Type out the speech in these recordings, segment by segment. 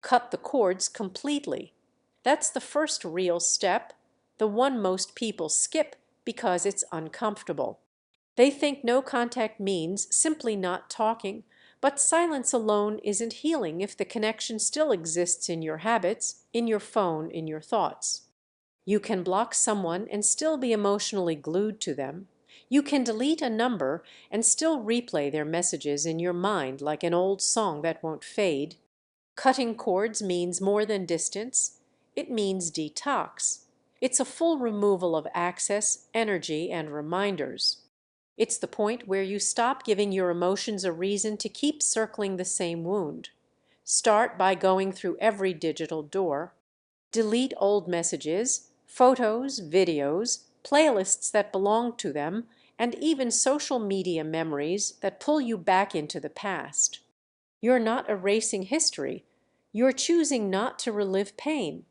Cut the cords completely. That's the first real step, the one most people skip because it's uncomfortable. They think no contact means simply not talking, but silence alone isn't healing if the connection still exists in your habits, in your phone, in your thoughts. You can block someone and still be emotionally glued to them. You can delete a number and still replay their messages in your mind like an old song that won't fade. Cutting cords means more than distance. It means detox. It's a full removal of access, energy, and reminders. It's the point where you stop giving your emotions a reason to keep circling the same wound. Start by going through every digital door. Delete old messages, photos, videos, playlists that belong to them, and even social media memories that pull you back into the past. You're not erasing history. You're choosing not to relive pain.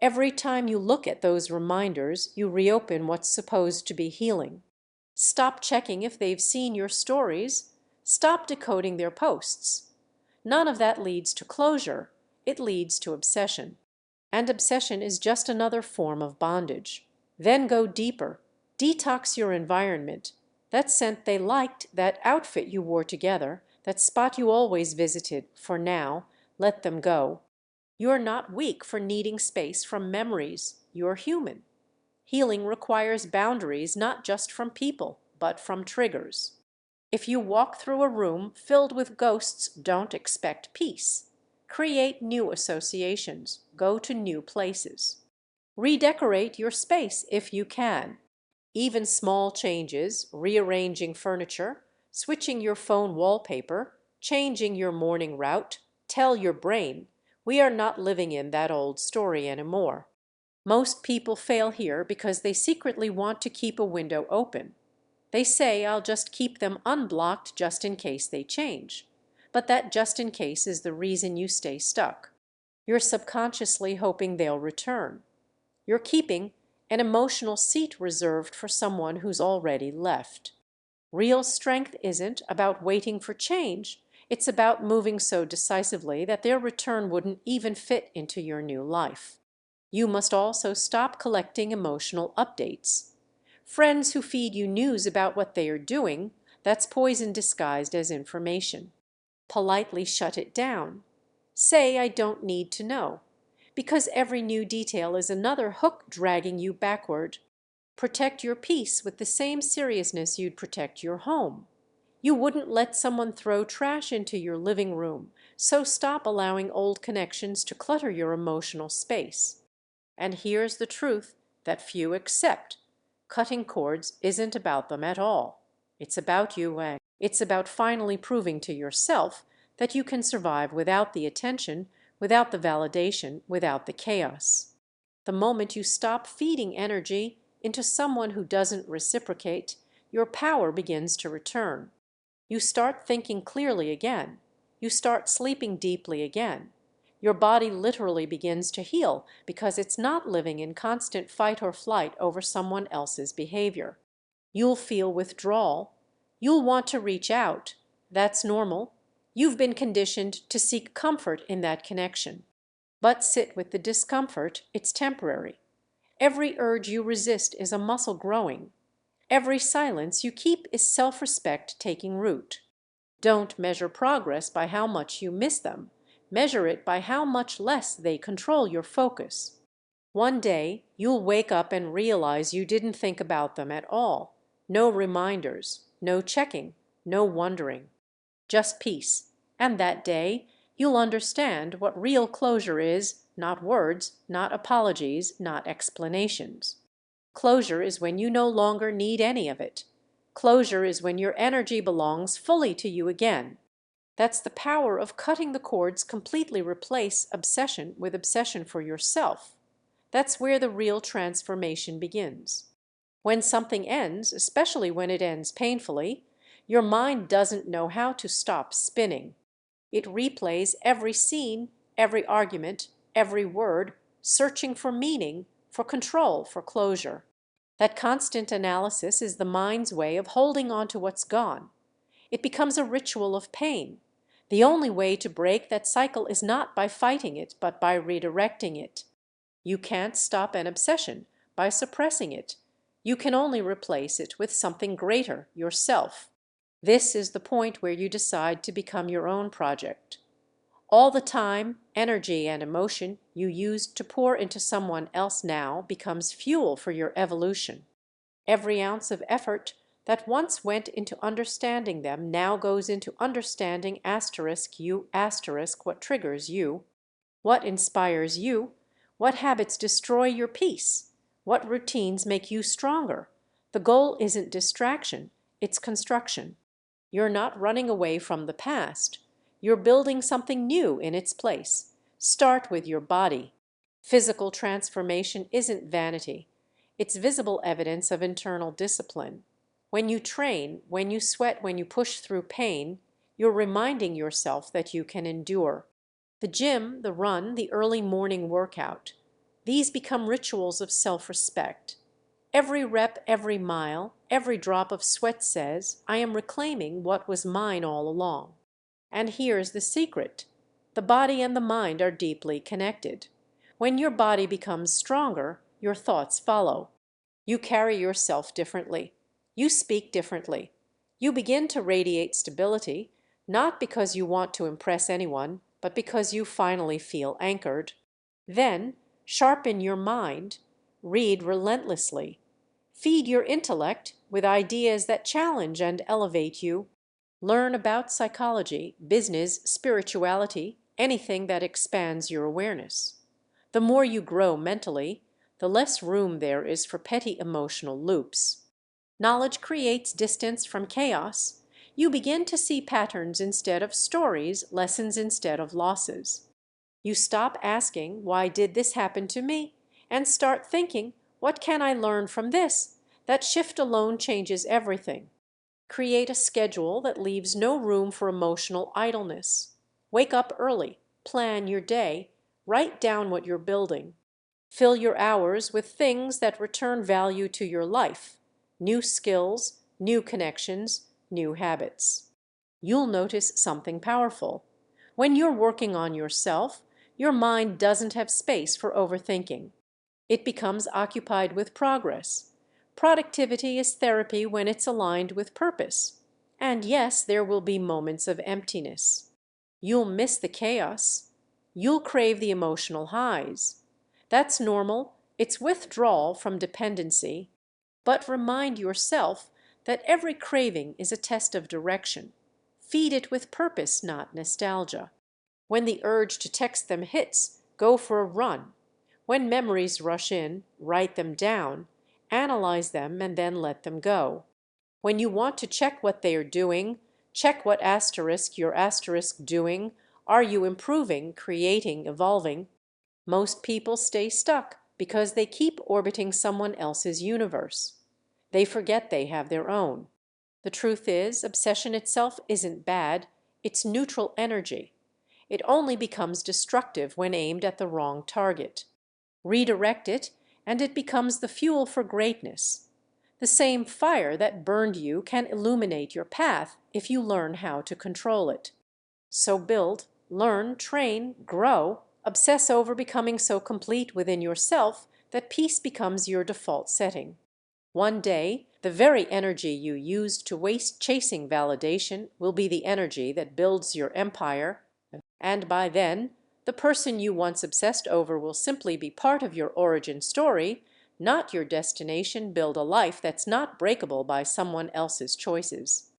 Every time you look at those reminders, you reopen what's supposed to be healing. Stop checking if they've seen your stories. Stop decoding their posts. None of that leads to closure. It leads to obsession. And obsession is just another form of bondage. Then go deeper. Detox your environment. That scent they liked, that outfit you wore together, that spot you always visited, for now, let them go. You're not weak for needing space from memories. You're human. Healing requires boundaries not just from people, but from triggers. If you walk through a room filled with ghosts, don't expect peace. Create new associations. Go to new places. Redecorate your space if you can. Even small changes, rearranging furniture, switching your phone wallpaper, changing your morning route, tell your brain, we are not living in that old story anymore. Most people fail here because they secretly want to keep a window open. They say, I'll just keep them unblocked just in case they change. But that just in case is the reason you stay stuck. You're subconsciously hoping they'll return. You're keeping an emotional seat reserved for someone who's already left. Real strength isn't about waiting for change. It's about moving so decisively that their return wouldn't even fit into your new life. You must also stop collecting emotional updates. Friends who feed you news about what they are doing, that's poison disguised as information. Politely shut it down. Say, I don't need to know, because every new detail is another hook dragging you backward. Protect your peace with the same seriousness you'd protect your home. You wouldn't let someone throw trash into your living room, so stop allowing old connections to clutter your emotional space. And here's the truth that few accept. Cutting cords isn't about them at all. It's about you, Wang. It's about finally proving to yourself that you can survive without the attention, without the validation, without the chaos. The moment you stop feeding energy into someone who doesn't reciprocate, your power begins to return. You start thinking clearly again. You start sleeping deeply again. Your body literally begins to heal because it's not living in constant fight or flight over someone else's behavior. You'll feel withdrawal. You'll want to reach out. That's normal. You've been conditioned to seek comfort in that connection. But sit with the discomfort. It's temporary. Every urge you resist is a muscle growing. Every silence you keep is self-respect taking root. Don't measure progress by how much you miss them. Measure it by how much less they control your focus. One day, you'll wake up and realize you didn't think about them at all. No reminders, no checking, no wondering. Just peace. And that day, you'll understand what real closure is, not words, not apologies, not explanations. Closure is when you no longer need any of it. Closure is when your energy belongs fully to you again. That's the power of cutting the cords completely replace obsession with obsession for yourself. That's where the real transformation begins. When something ends, especially when it ends painfully, your mind doesn't know how to stop spinning. It replays every scene, every argument, every word, searching for meaning, for control, for closure. That constant analysis is the mind's way of holding on to what's gone. It becomes a ritual of pain. The only way to break that cycle is not by fighting it, but by redirecting it. You can't stop an obsession by suppressing it. You can only replace it with something greater, yourself. This is the point where you decide to become your own project. All the time, energy, and emotion you used to pour into someone else now becomes fuel for your evolution. Every ounce of effort that once went into understanding them now goes into understanding you what triggers you, what inspires you, what habits destroy your peace, what routines make you stronger. The goal isn't distraction, it's construction. You're not running away from the past. You're building something new in its place. Start with your body. Physical transformation isn't vanity. It's visible evidence of internal discipline. When you train, when you sweat, when you push through pain, you're reminding yourself that you can endure. The gym, the run, the early morning workout, these become rituals of self-respect. Every rep, every mile, every drop of sweat says, I am reclaiming what was mine all along. And here's the secret. The body and the mind are deeply connected. When your body becomes stronger, your thoughts follow. You carry yourself differently. You speak differently. You begin to radiate stability, not because you want to impress anyone, but because you finally feel anchored. Then, sharpen your mind. Read relentlessly. Feed your intellect with ideas that challenge and elevate you. Learn about psychology, business, spirituality, anything that expands your awareness. The more you grow mentally, the less room there is for petty emotional loops. Knowledge creates distance from chaos. You begin to see patterns instead of stories, lessons instead of losses. You stop asking, why did this happen to me? And start thinking, what can I learn from this? That shift alone changes everything. Create a schedule that leaves no room for emotional idleness. Wake up early, plan your day, write down what you're building. Fill your hours with things that return value to your life, new skills, new connections, new habits. You'll notice something powerful. When you're working on yourself, your mind doesn't have space for overthinking. It becomes occupied with progress. Productivity is therapy when it's aligned with purpose. And yes, there will be moments of emptiness. You'll miss the chaos. You'll crave the emotional highs. That's normal. It's withdrawal from dependency. But remind yourself that every craving is a test of direction. Feed it with purpose, not nostalgia. When the urge to text them hits, go for a run. When memories rush in, write them down, analyze them, and then let them go. When you want to check what they are doing, check what asterisk you're asterisk doing. Are you improving, creating, evolving? Most people stay stuck because they keep orbiting someone else's universe. They forget they have their own. The truth is, obsession itself isn't bad, it's neutral energy. It only becomes destructive when aimed at the wrong target. Redirect it, and it becomes the fuel for greatness. The same fire that burned you can illuminate your path if you learn how to control it. So build, learn, train, grow, obsess over becoming so complete within yourself that peace becomes your default setting. One day, the very energy you used to waste chasing validation will be the energy that builds your empire, and by then, the person you once obsessed over will simply be part of your origin story, not your destination. Build a life that's not breakable by someone else's choices.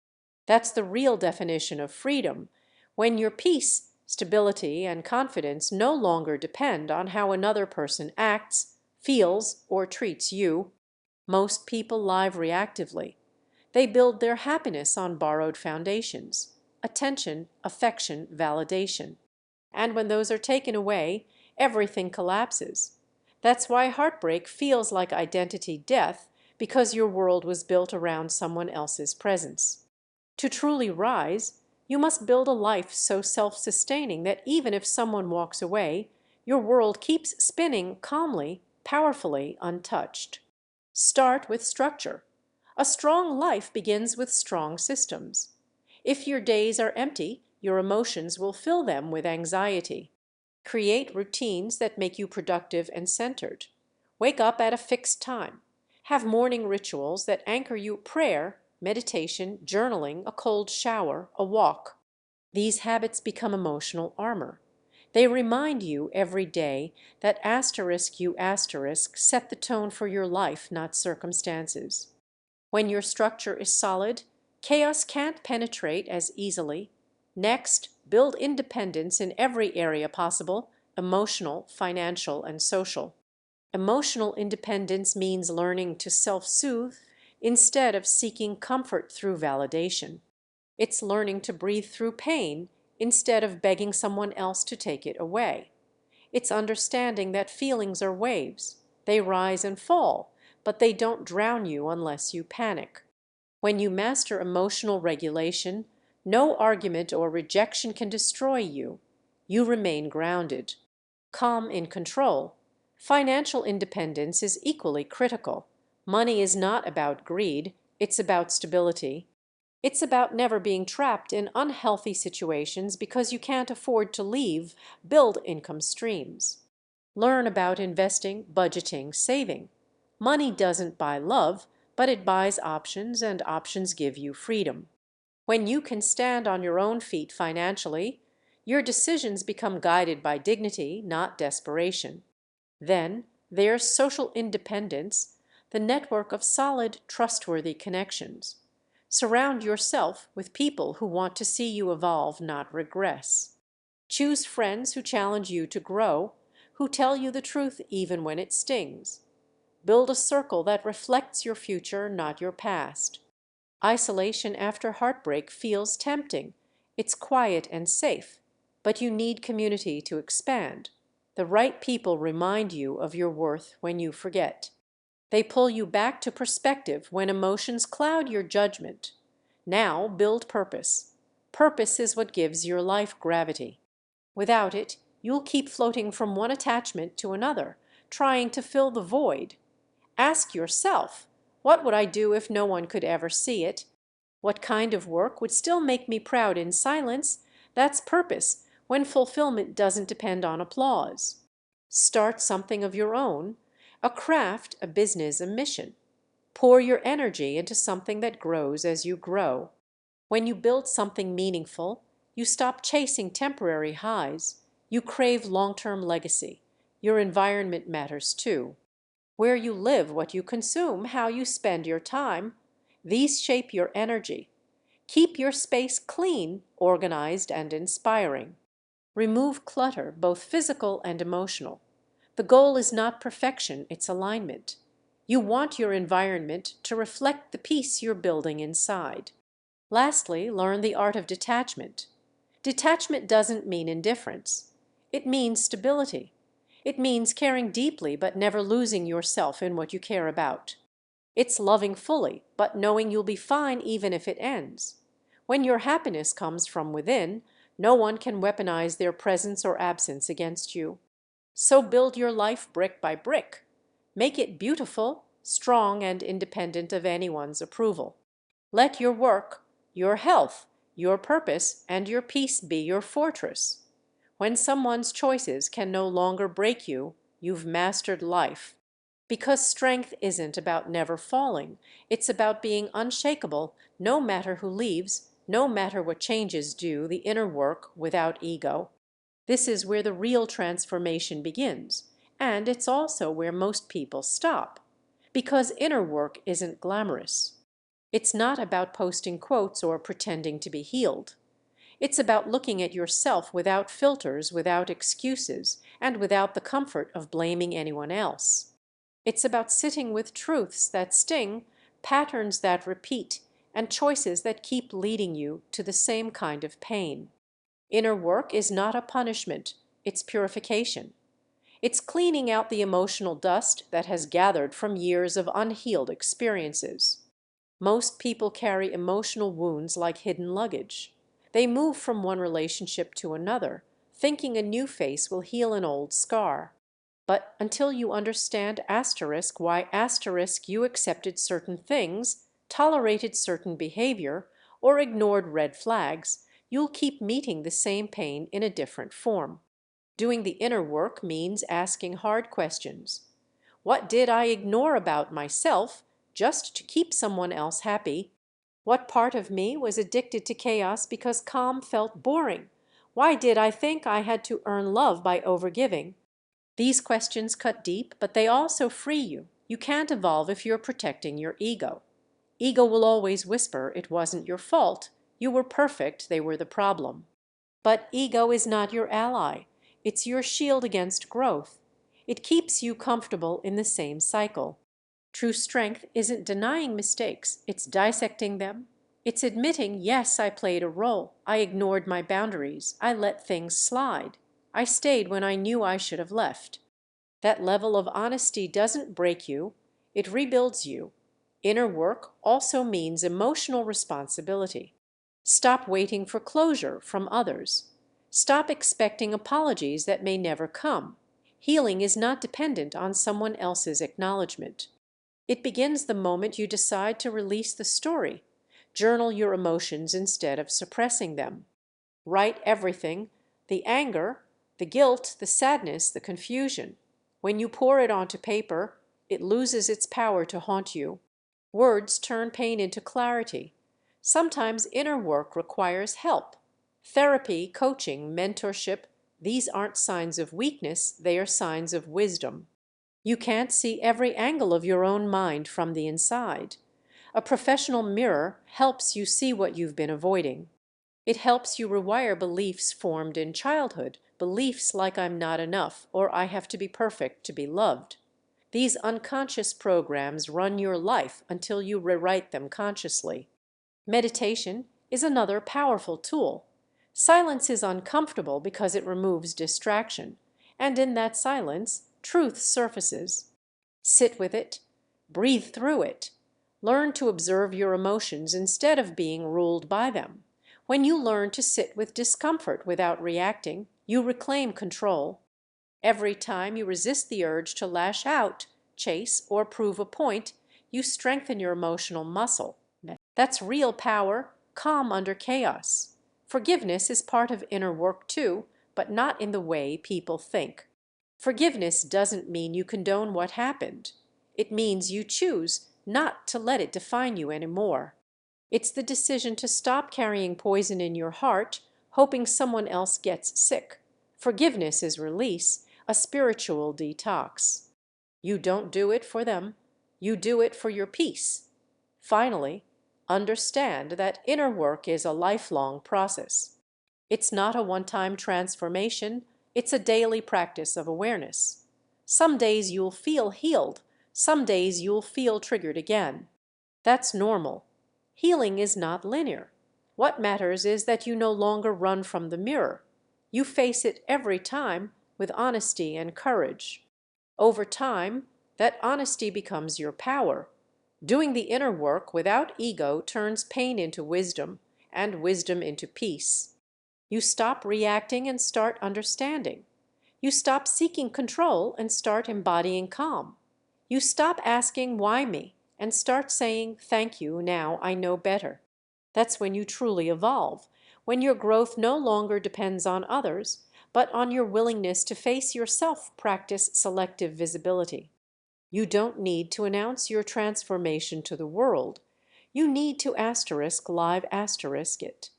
That's the real definition of freedom, when your peace, stability, and confidence no longer depend on how another person acts, feels, or treats you. Most people live reactively. They build their happiness on borrowed foundations: attention, affection, validation. And when those are taken away, everything collapses. That's why heartbreak feels like identity death, because your world was built around someone else's presence. To truly rise, you must build a life so self-sustaining that even if someone walks away, your world keeps spinning calmly, powerfully, untouched. Start with structure. A strong life begins with strong systems. If your days are empty, your emotions will fill them with anxiety. Create routines that make you productive and centered. Wake up at a fixed time. Have morning rituals that anchor you: prayer, meditation, journaling, a cold shower, a walk. These habits become emotional armor. They remind you every day that you set the tone for your life, not circumstances. When your structure is solid, chaos can't penetrate as easily. Next, build independence in every area possible: emotional, financial, and social. Emotional independence means learning to self-soothe instead of seeking comfort through validation. It's learning to breathe through pain instead of begging someone else to take it away. It's understanding that feelings are waves. They rise and fall, but they don't drown you unless you panic. When you master emotional regulation, no argument or rejection can destroy you. You remain grounded, calm, in control. Financial independence is equally critical. Money is not about greed, it's about stability. It's about never being trapped in unhealthy situations because you can't afford to leave. Build income streams. Learn about investing, budgeting, saving. Money doesn't buy love, but it buys options, and options give you freedom. When you can stand on your own feet financially, your decisions become guided by dignity, not desperation. Then there's social independence, the network of solid, trustworthy connections. Surround yourself with people who want to see you evolve, not regress. Choose friends who challenge you to grow, who tell you the truth even when it stings. Build a circle that reflects your future, not your past. Isolation after heartbreak feels tempting. It's quiet and safe, but you need community to expand. The right people remind you of your worth when you forget. They pull you back to perspective when emotions cloud your judgment. Now build purpose. Purpose is what gives your life gravity. Without it, you'll keep floating from one attachment to another, trying to fill the void. Ask yourself, what would I do if no one could ever see it? What kind of work would still make me proud in silence? That's purpose, when fulfillment doesn't depend on applause. Start something of your own, a craft, a business, a mission. Pour your energy into something that grows as you grow. When you build something meaningful, you stop chasing temporary highs. You crave long-term legacy. Your environment matters too. Where you live, what you consume, how you spend your time, these shape your energy. Keep your space clean, organized, and inspiring. Remove clutter, both physical and emotional. The goal is not perfection, it's alignment. You want your environment to reflect the peace you're building inside. Lastly, learn the art of detachment. Detachment doesn't mean indifference. It means stability. It means caring deeply but never losing yourself in what you care about. It's loving fully, but knowing you'll be fine even if it ends. When your happiness comes from within, no one can weaponize their presence or absence against you. So build your life brick by brick. Make it beautiful, strong, and independent of anyone's approval. Let your work, your health, your purpose, and your peace be your fortress. When someone's choices can no longer break you, you've mastered life. Because strength isn't about never falling, it's about being unshakable no matter who leaves, no matter what changes do, the inner work without ego. This is where the real transformation begins, and it's also where most people stop. Because inner work isn't glamorous. It's not about posting quotes or pretending to be healed. It's about looking at yourself without filters, without excuses, and without the comfort of blaming anyone else. It's about sitting with truths that sting, patterns that repeat, and choices that keep leading you to the same kind of pain. Inner work is not a punishment, it's purification. It's cleaning out the emotional dust that has gathered from years of unhealed experiences. Most people carry emotional wounds like hidden luggage. They move from one relationship to another, thinking a new face will heal an old scar. But until you understand why you accepted certain things, tolerated certain behavior, or ignored red flags, you'll keep meeting the same pain in a different form. Doing the inner work means asking hard questions. What did I ignore about myself just to keep someone else happy? What part of me was addicted to chaos because calm felt boring? Why did I think I had to earn love by overgiving? These questions cut deep, but they also free you. You can't evolve if you're protecting your ego. Ego will always whisper it wasn't your fault. You were perfect, they were the problem. But ego is not your ally. It's your shield against growth. It keeps you comfortable in the same cycle. True strength isn't denying mistakes, it's dissecting them. It's admitting, yes, I played a role. I ignored my boundaries. I let things slide. I stayed when I knew I should have left. That level of honesty doesn't break you, it rebuilds you. Inner work also means emotional responsibility. Stop waiting for closure from others. Stop expecting apologies that may never come. Healing is not dependent on someone else's acknowledgement. It begins the moment you decide to release the story. Journal your emotions instead of suppressing them. Write everything, the anger, the guilt, the sadness, the confusion. When you pour it onto paper, it loses its power to haunt you. Words turn pain into clarity. Sometimes inner work requires help. Therapy, coaching, mentorship, these aren't signs of weakness, they are signs of wisdom. You can't see every angle of your own mind from the inside. A professional mirror helps you see what you've been avoiding. It helps you rewire beliefs formed in childhood, beliefs like I'm not enough or I have to be perfect to be loved. These unconscious programs run your life until you rewrite them consciously. Meditation is another powerful tool. Silence is uncomfortable because it removes distraction, and in that silence, truth surfaces. Sit with it, breathe through it, learn to observe your emotions instead of being ruled by them. When you learn to sit with discomfort without reacting, you reclaim control. Every time you resist the urge to lash out, chase, or prove a point, you strengthen your emotional muscle. That's real power, calm under chaos. Forgiveness is part of inner work too, but not in the way people think. Forgiveness doesn't mean you condone what happened. It means you choose not to let it define you anymore. It's the decision to stop carrying poison in your heart, hoping someone else gets sick. Forgiveness is release, a spiritual detox. You don't do it for them. You do it for your peace. Finally, understand that inner work is a lifelong process. It's not a one-time transformation, it's a daily practice of awareness. Some days you'll feel healed, some days you'll feel triggered again. That's normal. Healing is not linear. What matters is that you no longer run from the mirror. You face it every time with honesty and courage. Over time, that honesty becomes your power. Doing the inner work without ego turns pain into wisdom, and wisdom into peace. You stop reacting and start understanding. You stop seeking control and start embodying calm. You stop asking, why me? And start saying, thank you, now I know better. That's when you truly evolve, when your growth no longer depends on others, but on your willingness to face yourself, practice selective visibility. You don't need to announce your transformation to the world. You need to live it.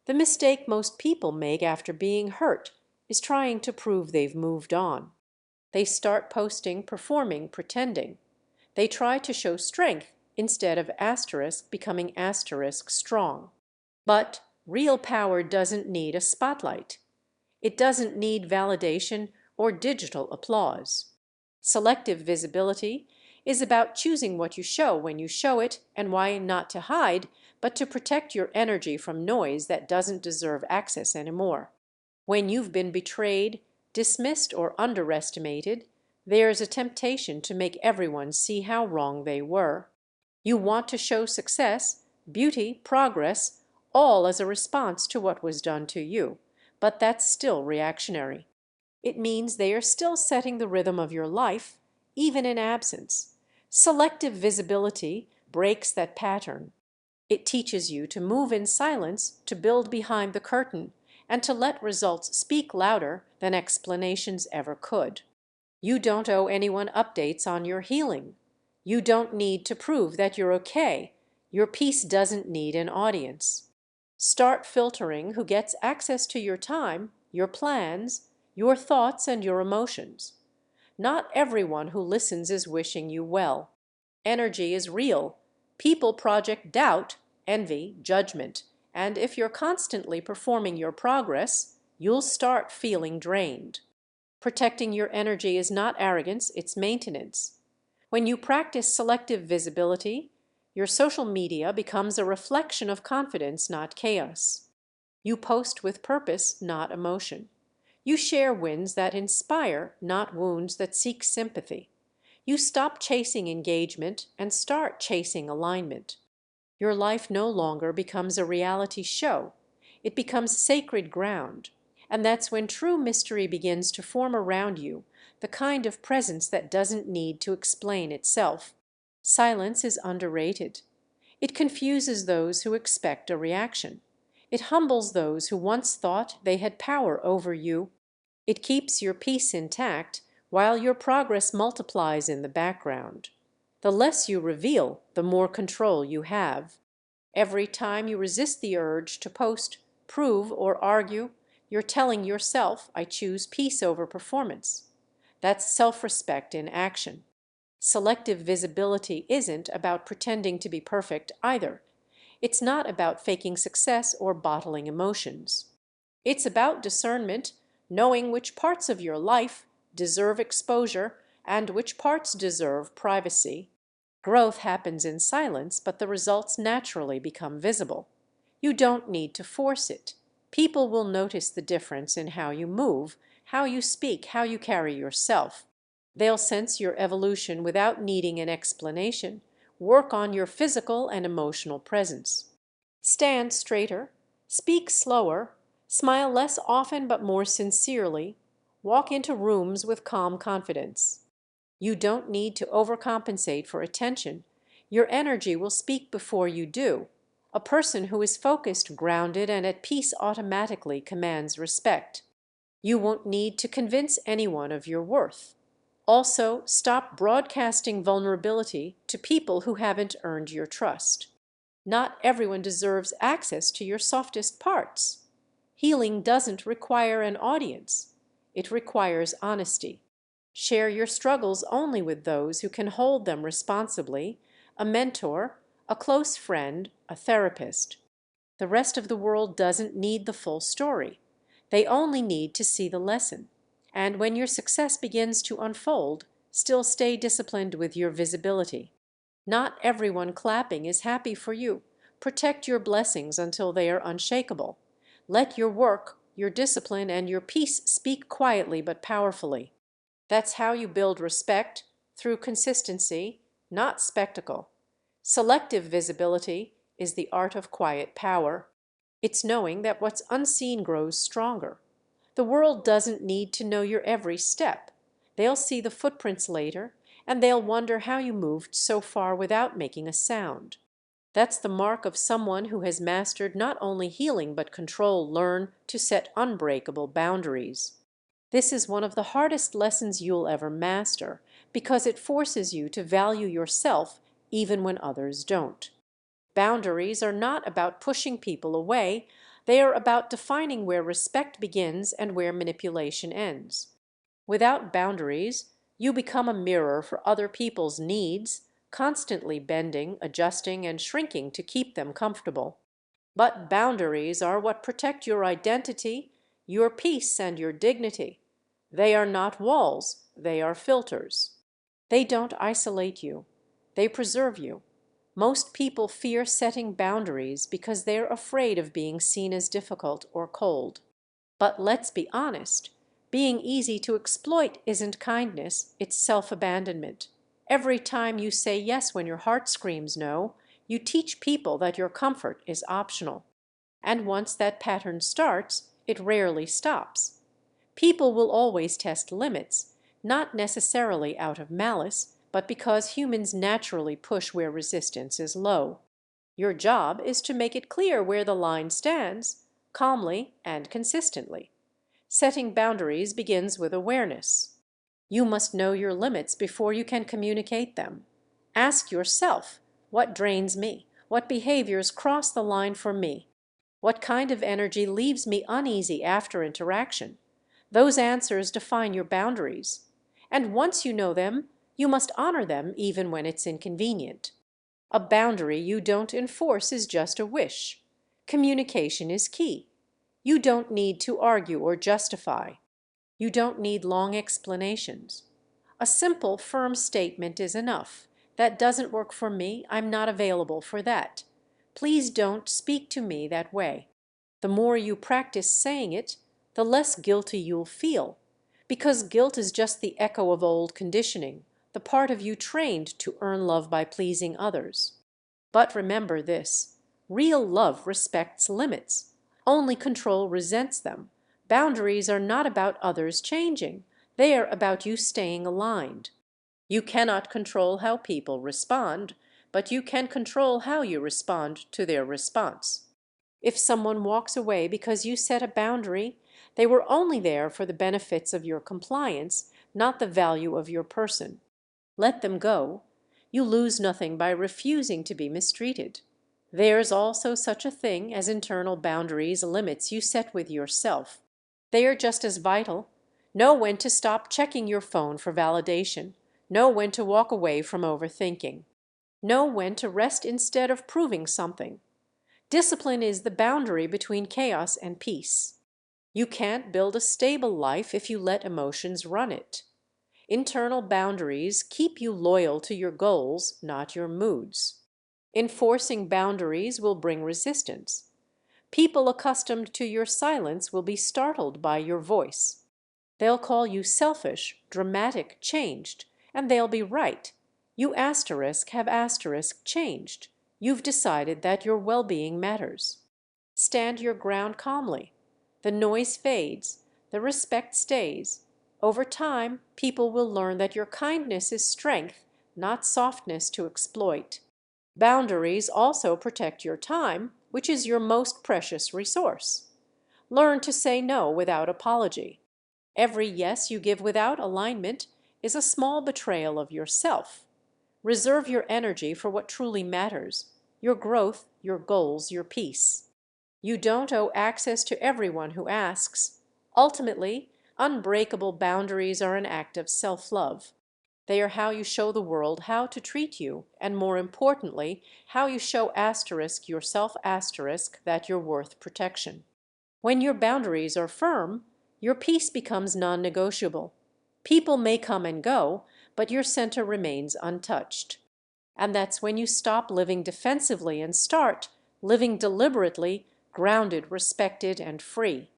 The mistake most people make after being hurt is trying to prove they've moved on. They start posting, performing, pretending. They try to show strength instead of becoming strong. But real power doesn't need a spotlight. It doesn't need validation or digital applause. Selective visibility is about choosing what you show when you show it and why not to hide, but to protect your energy from noise that doesn't deserve access anymore. When you've been betrayed, dismissed, or underestimated, there's a temptation to make everyone see how wrong they were. You want to show success, beauty, progress, all as a response to what was done to you, but that's still reactionary. It means they are still setting the rhythm of your life, even in absence. Selective visibility breaks that pattern. It teaches you to move in silence, to build behind the curtain, and to let results speak louder than explanations ever could. You don't owe anyone updates on your healing. You don't need to prove that you're okay. Your peace doesn't need an audience. Start filtering who gets access to your time, your plans, your thoughts, and your emotions. Not everyone who listens is wishing you well. Energy is real. People project doubt, envy, judgment, and if you're constantly performing your progress, you'll start feeling drained. Protecting your energy is not arrogance, it's maintenance. When you practice selective visibility, your social media becomes a reflection of confidence, not chaos. You post with purpose, not emotion. You share wins that inspire, not wounds that seek sympathy. You stop chasing engagement and start chasing alignment. Your life no longer becomes a reality show. It becomes sacred ground. And that's when true mystery begins to form around you, the kind of presence that doesn't need to explain itself. Silence is underrated. It confuses those who expect a reaction. It humbles those who once thought they had power over you. It keeps your peace intact while your progress multiplies in the background. The less you reveal, the more control you have. Every time you resist the urge to post, prove, or argue, you're telling yourself, I choose peace over performance. That's self-respect in action. Selective visibility isn't about pretending to be perfect either. It's not about faking success or bottling emotions. It's about discernment, knowing which parts of your life deserve exposure and which parts deserve privacy. Growth happens in silence, but the results naturally become visible. You don't need to force it. People will notice the difference in how you move, how you speak, how you carry yourself. They'll sense your evolution without needing an explanation. Work on your physical and emotional presence. Stand straighter, speak slower, smile less often but more sincerely, walk into rooms with calm confidence. You don't need to overcompensate for attention. Your energy will speak before you do. A person who is focused, grounded, and at peace automatically commands respect. You won't need to convince anyone of your worth. Also, stop broadcasting vulnerability to people who haven't earned your trust. Not everyone deserves access to your softest parts. Healing doesn't require an audience. It requires honesty. Share your struggles only with those who can hold them responsibly, a mentor, a close friend, a therapist. The rest of the world doesn't need the full story. They only need to see the lesson. And when your success begins to unfold, still stay disciplined with your visibility. Not everyone clapping is happy for you. Protect your blessings until they are unshakable. Let your work, your discipline, and your peace speak quietly but powerfully. That's how you build respect, through consistency, not spectacle. Selective visibility is the art of quiet power. It's knowing that what's unseen grows stronger. The world doesn't need to know your every step. They'll see the footprints later, and they'll wonder how you moved so far without making a sound. That's the mark of someone who has mastered not only healing but control, learn to set unbreakable boundaries. This is one of the hardest lessons you'll ever master because it forces you to value yourself even when others don't. Boundaries are not about pushing people away, they are about defining where respect begins and where manipulation ends. Without boundaries, you become a mirror for other people's needs, constantly bending, adjusting, and shrinking to keep them comfortable. But boundaries are what protect your identity, your peace, and your dignity. They are not walls, they are filters. They don't isolate you, they preserve you. Most people fear setting boundaries because they're afraid of being seen as difficult or cold. But let's be honest, being easy to exploit isn't kindness, it's self-abandonment. Every time you say yes when your heart screams no, you teach people that your comfort is optional. And once that pattern starts, it rarely stops. People will always test limits, not necessarily out of malice, but because humans naturally push where resistance is low. Your job is to make it clear where the line stands, calmly and consistently. Setting boundaries begins with awareness. You must know your limits before you can communicate them. Ask yourself, what drains me? What behaviors cross the line for me? What kind of energy leaves me uneasy after interaction? Those answers define your boundaries. And once you know them, you must honor them even when it's inconvenient. A boundary you don't enforce is just a wish. Communication is key. You don't need to argue or justify. You don't need long explanations. A simple, firm statement is enough. That doesn't work for me. I'm not available for that. Please don't speak to me that way. The more you practice saying it, the less guilty you'll feel, because guilt is just the echo of old conditioning, the part of you trained to earn love by pleasing others. But remember this: real love respects limits. Only control resents them. Boundaries are not about others changing. They are about you staying aligned. You cannot control how people respond, but you can control how you respond to their response. If someone walks away because you set a boundary, they were only there for the benefits of your compliance, not the value of your person. Let them go. You lose nothing by refusing to be mistreated. There's also such a thing as internal boundaries, limits you set with yourself. They are just as vital. Know when to stop checking your phone for validation. Know when to walk away from overthinking. Know when to rest instead of proving something. Discipline is the boundary between chaos and peace. You can't build a stable life if you let emotions run it. Internal boundaries keep you loyal to your goals, not your moods. Enforcing boundaries will bring resistance. People accustomed to your silence will be startled by your voice. They'll call you selfish, dramatic, changed, and they'll be right. You have changed. You've decided that your well-being matters. Stand your ground calmly. The noise fades, the respect stays. Over time, people will learn that your kindness is strength, not softness to exploit. Boundaries also protect your time, which is your most precious resource. Learn to say no without apology. Every yes you give without alignment is a small betrayal of yourself. Reserve your energy for what truly matters: your growth, your goals, your peace. You don't owe access to everyone who asks. Ultimately, unbreakable boundaries are an act of self-love. They are how you show the world how to treat you, and more importantly, how you show yourself that you're worth protection. When your boundaries are firm, your peace becomes non-negotiable. People may come and go, but your center remains untouched. And that's when you stop living defensively and start living deliberately, grounded, respected, and free.